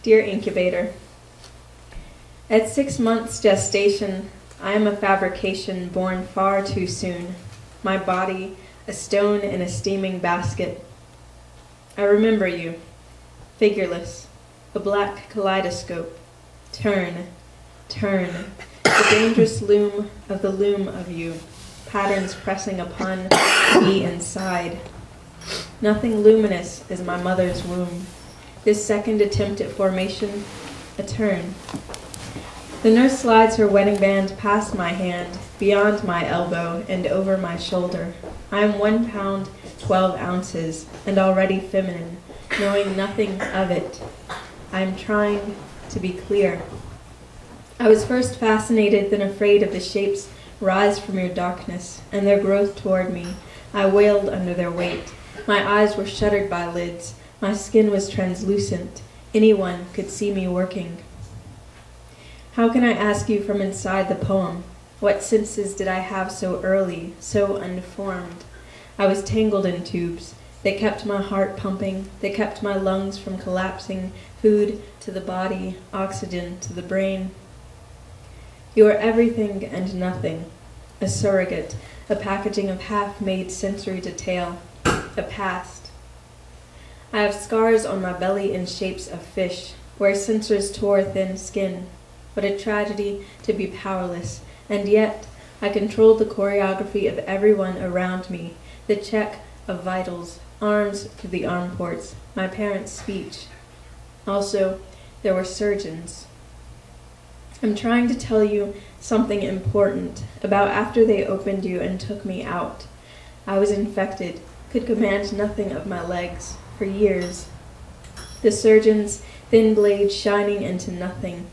Dear Incubator, at 6 months gestation, I am a fabrication born far too soon, my body a stone in a steaming basket. I remember you, figureless, a black kaleidoscope. Turn, turn, the dangerous loom of you, patterns pressing upon me inside. Nothing luminous is my mother's womb. This second attempt at formation, a turn. The nurse slides her wedding band past my hand, beyond my elbow, and over my shoulder. I am 1 pound, 12 ounces, and already feminine, knowing nothing of it. I am trying to be clear. I was first fascinated, then afraid of the shapes rise from your darkness, and their growth toward me. I wailed under their weight. My eyes were shuttered by lids. My skin was translucent. Anyone could see me working. How can I ask you from inside the poem? What senses did I have so early, so unformed? I was tangled in tubes. They kept my heart pumping. They kept my lungs from collapsing. Food to the body, oxygen to the brain. You are everything and nothing. A surrogate, a packaging of half-made sensory detail, a past. I have scars on my belly in shapes of fish, where sensors tore thin skin. What a tragedy to be powerless, and yet I controlled the choreography of everyone around me, the check of vitals, arms to the arm ports, my parents' speech. Also, there were surgeons. I'm trying to tell you something important about after they opened you and took me out. I was infected, could command nothing of my legs for years. The surgeons, thin blades shining into nothing.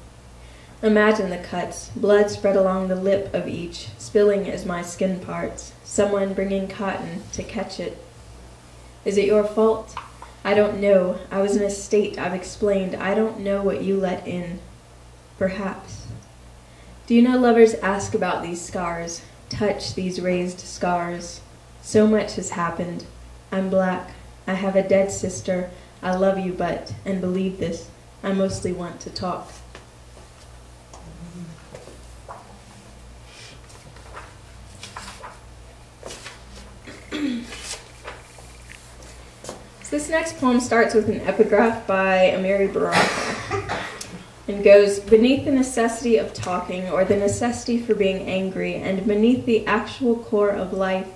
Imagine the cuts, blood spread along the lip of each, spilling as my skin parts, someone bringing cotton to catch it. Is it your fault? I don't know. I was in a state I've explained. I don't know what you let in. Perhaps. Do you know lovers ask about these scars, touch these raised scars? So much has happened. I'm black. I have a dead sister. I love you, but, and believe this, I mostly want to talk. So this next poem starts with an epigraph by Amiri Baraka and goes, beneath the necessity of talking or the necessity for being angry and beneath the actual core of life,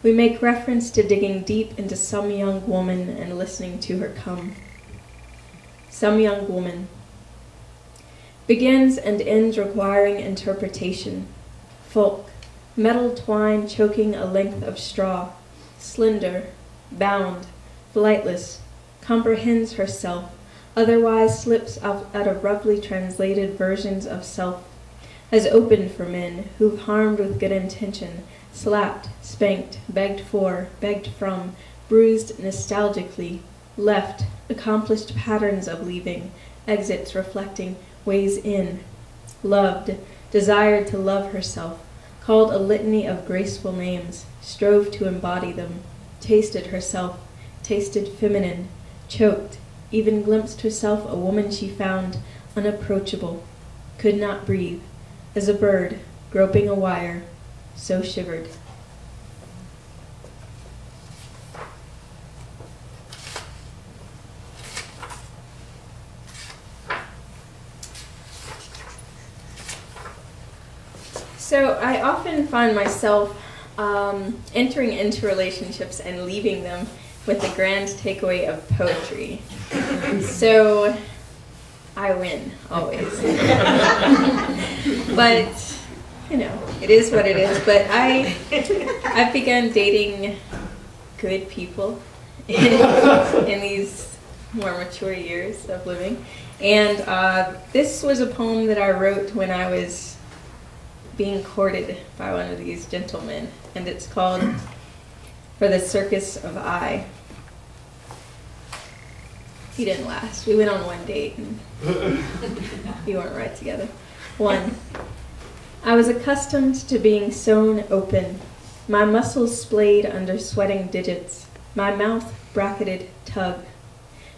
we make reference to digging deep into some young woman and listening to her come. Some young woman begins and ends requiring interpretation. Folk, metal twine choking a length of straw, slender, bound, flightless, comprehends herself, otherwise slips out of roughly translated versions of self, has opened for men who've harmed with good intention, slapped, spanked, begged for, begged from, bruised nostalgically, left, accomplished patterns of leaving, exits reflecting ways in, loved, desired to love herself, called a litany of graceful names, strove to embody them, tasted herself, tasted feminine, choked, even glimpsed herself a woman she found unapproachable, could not breathe, as a bird groping a wire, so shivered. So I often find myself entering into relationships and leaving them with the grand takeaway of poetry. So I win, always. But, you know, it is what it is. But I've begun dating good people in these more mature years of living. And this was a poem that I wrote when I was being courted by one of these gentlemen. And it's called For the Circus of I. He didn't last. We went on one date and we weren't right together. 1. I was accustomed to being sewn open, my muscles splayed under sweating digits, my mouth bracketed tug.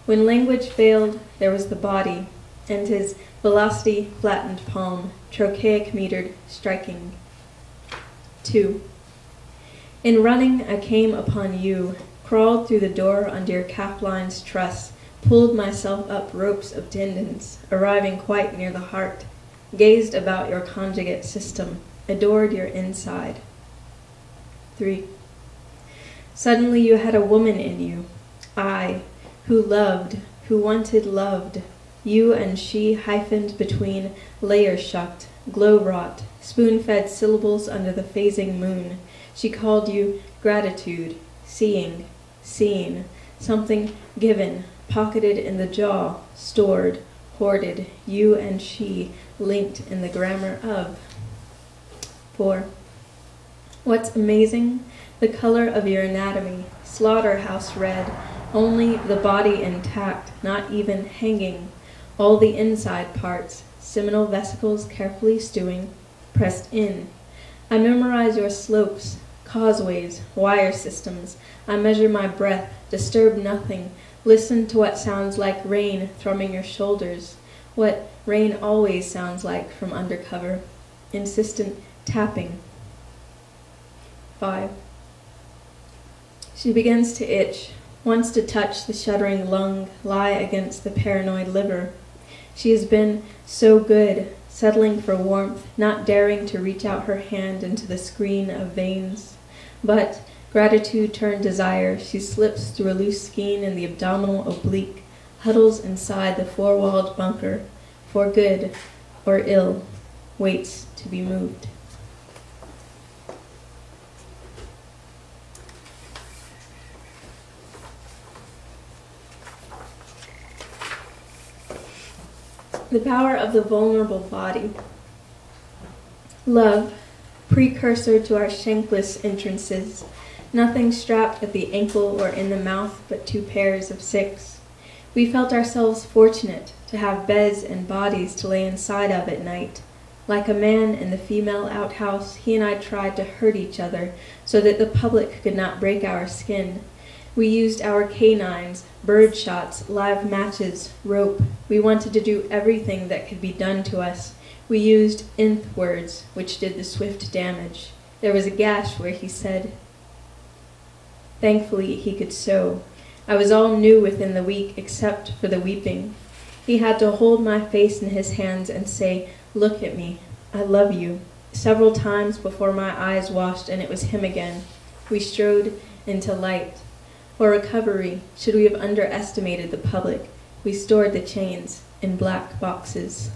When language failed, there was the body, and his velocity-flattened palm, trochaic-metered, striking. 2. In running, I came upon you, crawled through the door under your calf-line's truss, pulled myself up ropes of tendons, arriving quite near the heart, gazed about your conjugate system, adored your inside. 3. Suddenly you had a woman in you, I, who loved, who wanted loved, you and she hyphened between, layer-shucked, glow-wrought, spoon-fed syllables under the phasing moon. She called you gratitude, seeing, seen, something given, pocketed in the jaw, stored, hoarded, you and she, linked in the grammar of. 4. What's amazing? The color of your anatomy, slaughterhouse red, only the body intact, not even hanging, all the inside parts, seminal vesicles carefully stewing, pressed in. I memorize your slopes, causeways, wire systems. I measure my breath, disturb nothing, listen to what sounds like rain thrumming your shoulders, what rain always sounds like from undercover, insistent tapping. 5. She begins to itch, wants to touch the shuddering lung, lie against the paranoid liver. She has been so good, settling for warmth, not daring to reach out her hand into the screen of veins. But, gratitude turned desire, she slips through a loose skein in the abdominal oblique, huddles inside the four-walled bunker, for good or ill, waits to be moved. The power of the vulnerable body. Love, precursor to our shankless entrances, nothing strapped at the ankle or in the mouth but 2 pairs of 6. We felt ourselves fortunate to have beds and bodies to lay inside of at night. Like a man in the female outhouse, he and I tried to hurt each other so that the public could not break our skin. We used our canines, bird shots, live matches, rope. We wanted to do everything that could be done to us. We used nth words, which did the swift damage. There was a gash where he said. Thankfully, he could sew. I was all new within the week, except for the weeping. He had to hold my face in his hands and say, "Look at me. I love you," several times before my eyes washed and it was him again. We strode into light. For recovery, should we have underestimated the public, we stored the chains in black boxes.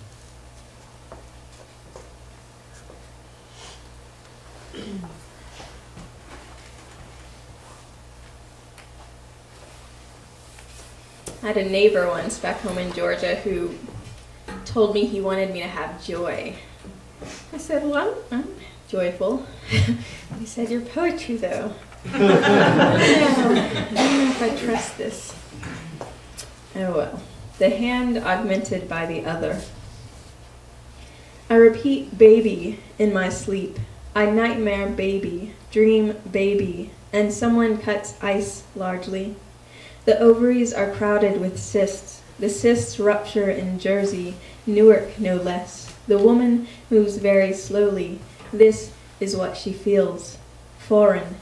I had a neighbor once back home in Georgia who told me he wanted me to have joy. I said, well, I'm joyful. He said, your poetry, though. I don't know if I trust this. Oh well. The hand augmented by the other. I repeat baby in my sleep. I nightmare baby, dream baby, and someone cuts ice largely. The ovaries are crowded with cysts. The cysts rupture in Jersey, Newark no less. The woman moves very slowly. This is what she feels. Foreign,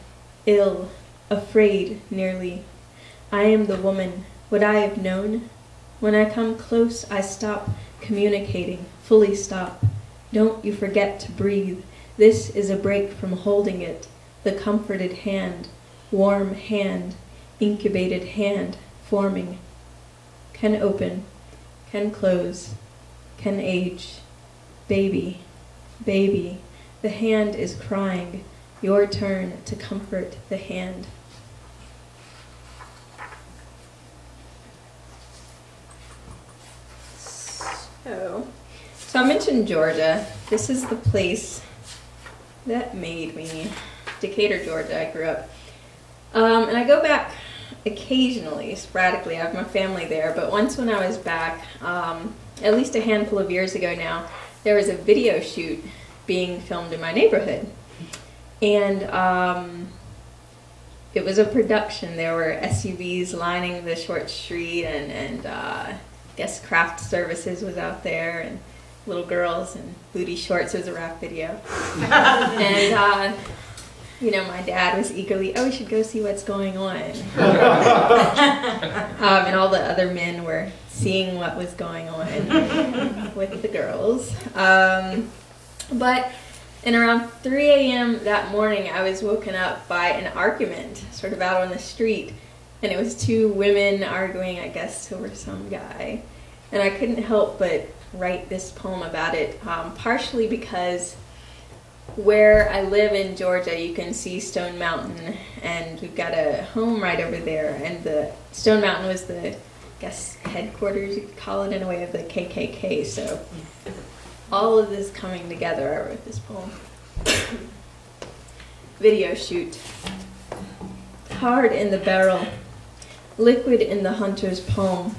ill, afraid nearly. I am the woman. Would I have known? When I come close, I stop communicating, fully stop. Don't you forget to breathe. This is a break from holding it. The comforted hand, warm hand, incubated hand, forming. Can open, can close, can age. Baby, baby, the hand is crying. Your turn to comfort the hand. So I mentioned Georgia. This is the place that made me. Decatur, Georgia, I grew up. And I go back occasionally, sporadically. I have my family there. But once when I was back, at least a handful of years ago now, there was a video shoot being filmed in my neighborhood. And it was a production. There were SUVs lining the short street, and I guess craft services was out there, and little girls in booty shorts. It was a rap video. And, my dad was eagerly, we should go see what's going on. And all the other men were seeing what was going on with the girls. But and around 3 a.m. that morning, I was woken up by an argument, sort of out on the street. And it was two women arguing, I guess, over some guy. And I couldn't help but write this poem about it, partially because where I live in Georgia, you can see Stone Mountain, and we've got a home right over there. And the Stone Mountain was the, I guess, headquarters, you could call it in a way, of the KKK. So all of this coming together, I wrote this poem. Video shoot. Hard in the barrel, liquid in the hunter's palm,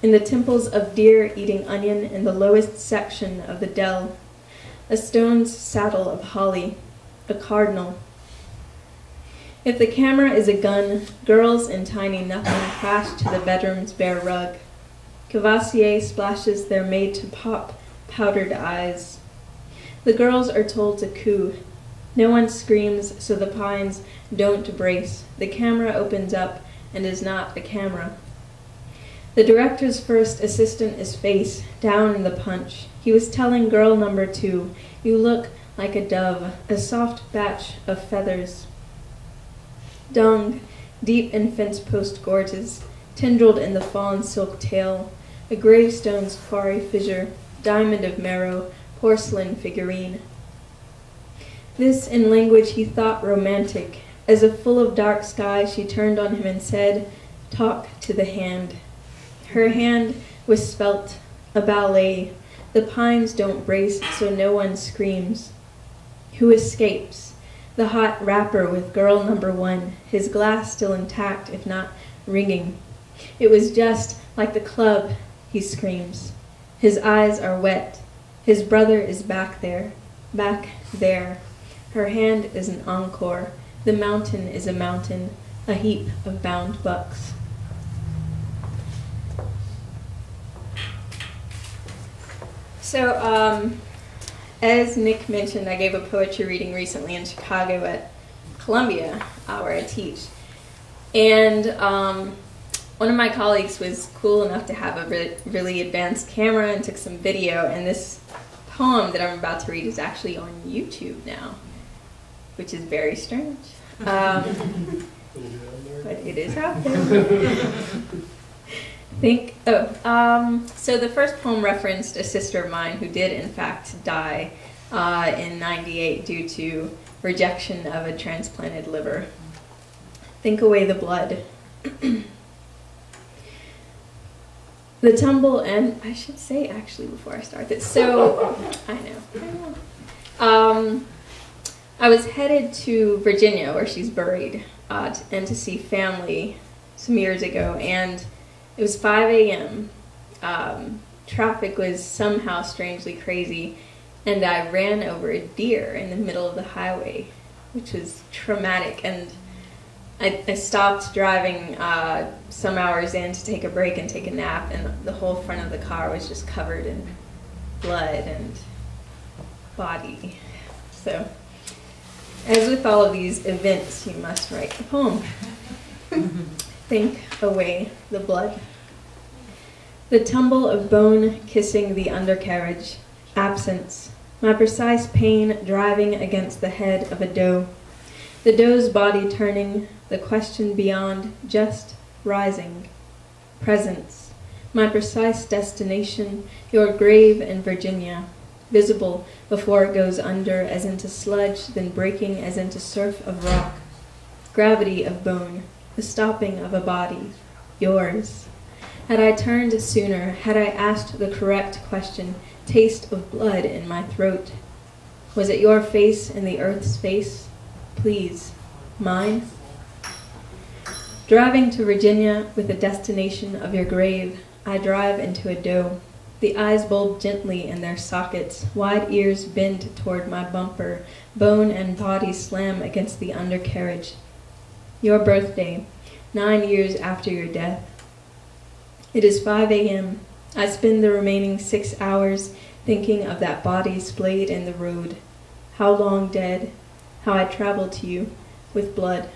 in the temples of deer eating onion in the lowest section of the dell, a stone's saddle of holly, a cardinal. If the camera is a gun, girls in tiny nothing crash to the bedroom's bare rug. Cavassier splashes their made-to-pop powdered eyes. The girls are told to coo. No one screams, so the pines don't brace. The camera opens up and is not a camera. The director's first assistant is face down in the punch. He was telling girl number 2, "You look like a dove, a soft batch of feathers." Dung, deep in fence post gorges, tendrilled in the fawn silk tail, a gravestone's quarry fissure, diamond of marrow, porcelain figurine. This in language he thought romantic. As if full of dark sky, she turned on him and said, "Talk to the hand." Her hand was spelt, a ballet. The pines don't brace, so no one screams. Who escapes? The hot rapper with girl number 1, his glass still intact, if not ringing. It was just like the club, he screams. His eyes are wet. His brother is back there. Her hand is an encore. The mountain is a mountain, a heap of bound bucks. So, as Nick mentioned, I gave a poetry reading recently in Chicago at Columbia, where I teach. And one of my colleagues was cool enough to have a really advanced camera and took some video. And this poem that I'm about to read is actually on YouTube now, which is very strange. But it is out there. So the first poem referenced a sister of mine who did in fact die in '98 due to rejection of a transplanted liver. Think away the blood. The tumble, and I should say actually before I start this, so I know. I was headed to Virginia where she's buried and to see family some years ago, and it was 5 a.m. Traffic was somehow strangely crazy, and I ran over a deer in the middle of the highway, which was traumatic. And I stopped driving some hours in to take a break and take a nap, and the whole front of the car was just covered in blood and body. So, as with all of these events, you must write the poem. Think away the blood. The tumble of bone kissing the undercarriage. Absence. My precise pain driving against the head of a doe. The doe's body turning, the question beyond, just rising. Presence. My precise destination, your grave in Virginia. Visible before it goes under as into sludge, then breaking as into surf of rock. Gravity of bone. The stopping of a body, yours. Had I turned sooner, had I asked the correct question, taste of blood in my throat. Was it your face in the earth's face? Please, mine? Driving to Virginia with the destination of your grave, I drive into a doe. The eyes bulge gently in their sockets, wide ears bend toward my bumper, bone and body slam against the undercarriage. your birthday, 9 years after your death. It is 5 a.m. I spend the remaining 6 hours thinking of that body splayed in the road, how long dead, how I traveled to you with blood.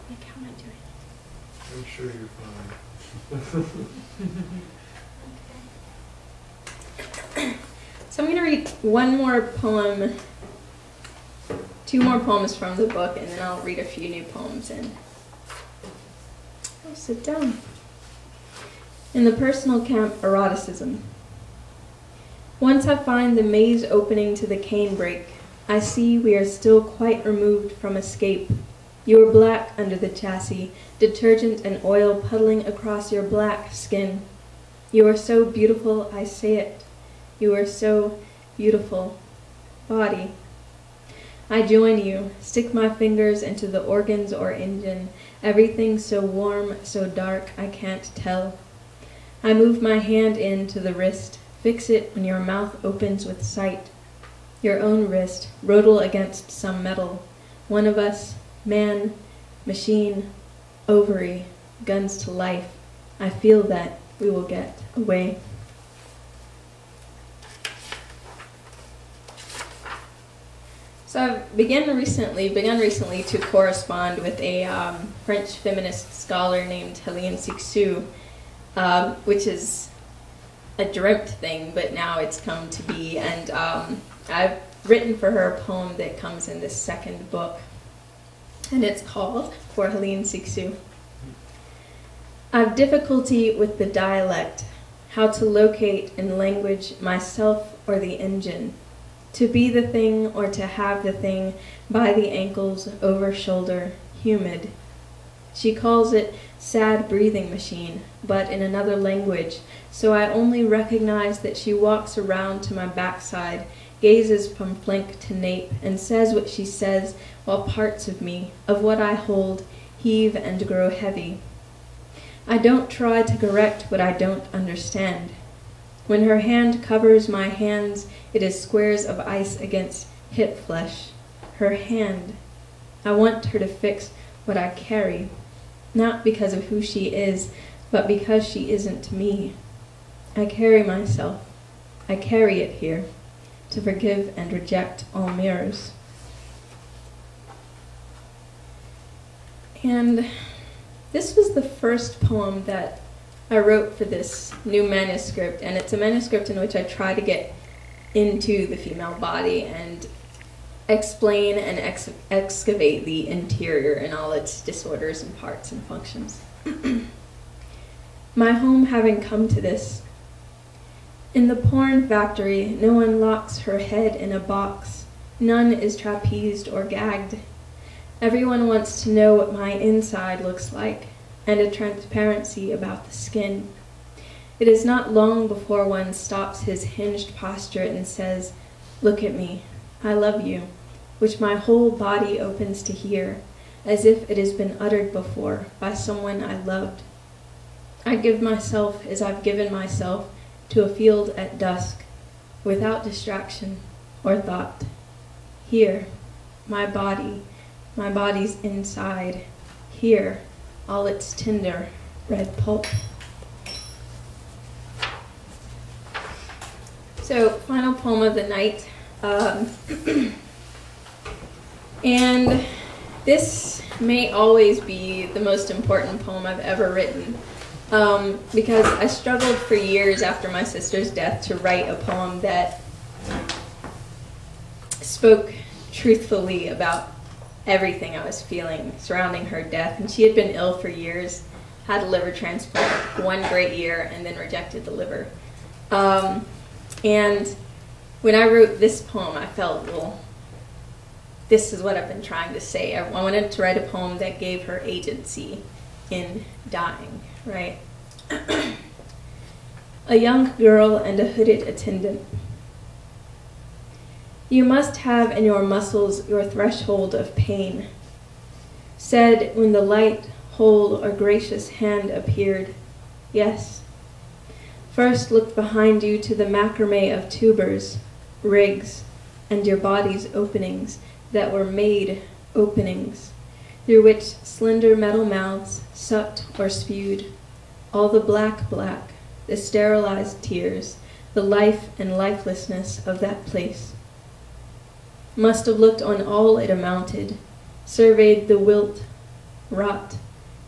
Like, how am I doing? I'm sure you're fine. So I'm going to read one more poem, two more poems from the book, and then I'll read a few new poems and I'll sit down. In the personal camp, eroticism. Once I find the maze opening to the canebrake, I see we are still quite removed from escape. You are black under the chassis, detergent and oil puddling across your black skin. You are so beautiful, I say it. You are so beautiful. Body. I join you, stick my fingers into the organs or engine, everything so warm, so dark, I can't tell. I move my hand in to the wrist, fix it when your mouth opens with sight. Your own wrist, rodel against some metal. One of us, man, machine, ovary, guns to life. I feel that we will get away. So I've begun recently to correspond with a French feminist scholar named Helene Cixous, which is a dreamt thing, but now it's come to be. And I've written for her a poem that comes in this second book, and it's called For Helene Cixous. I've difficulty with the dialect, how to locate in language myself or the engine, to be the thing or to have the thing by the ankles, over shoulder, humid. She calls it sad breathing machine, but in another language, so I only recognize that she walks around to my backside, gazes from flank to nape, and says what she says while parts of me, of what I hold, heave and grow heavy. I don't try to correct what I don't understand. When her hand covers my hands, it is squares of ice against hip flesh. Her hand. I want her to fix what I carry, not because of who she is, but because she isn't me. I carry myself. I carry it here, to forgive and reject all mirrors. And this was the first poem that I wrote for this new manuscript, and it's a manuscript in which I try to get into the female body and explain and excavate the interior in all its disorders and parts and functions. My home having come to this. In the porn factory, no one locks her head in a box. None is trapezed or gagged. Everyone wants to know what my inside looks like, and a transparency about the skin. It is not long before one stops his hinged posture and says, "Look at me, I love you," which my whole body opens to hear, as if it has been uttered before by someone I loved. I give myself as I've given myself to a field at dusk, without distraction or thought. Here, my body's inside. Here, all its tender red pulp. So, final poem of the night. And this may always be the most important poem I've ever written, because I struggled for years after my sister's death to write a poem that spoke truthfully about everything I was feeling surrounding her death. And she had been ill for years, had a liver transplant one great year, and then rejected the liver. And when I wrote this poem, I felt, well, this is what I've been trying to say. I wanted to write a poem that gave her agency in dying, right? A young girl and a hooded attendant. You must have in your muscles your threshold of pain. Said when the light, whole, or gracious hand appeared, yes. First looked behind you to the macrame of tubers, rigs, and your body's openings that were made openings, through which slender metal mouths sucked or spewed, all the black, the sterilized tears, the life and lifelessness of that place. Must have looked on all it amounted, surveyed the wilt, rot,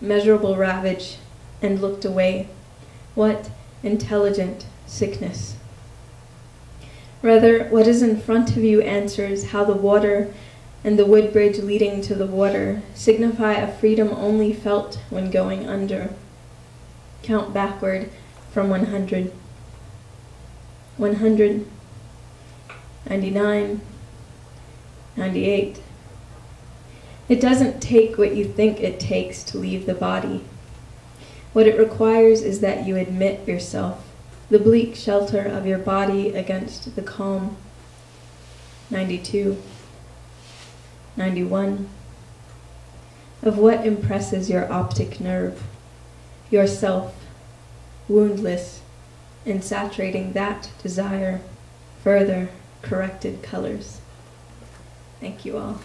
measurable ravage, and looked away. What intelligent sickness! Rather, what is in front of you answers how the water and the wood bridge leading to the water signify a freedom only felt when going under. Count backward from 100. 100, 99, 98. It doesn't take what you think it takes to leave the body. What it requires is that you admit yourself, the bleak shelter of your body against the calm. 92, 91. Of what impresses your optic nerve? Yourself, woundless, in saturating that desire, further corrected colors. Thank you all.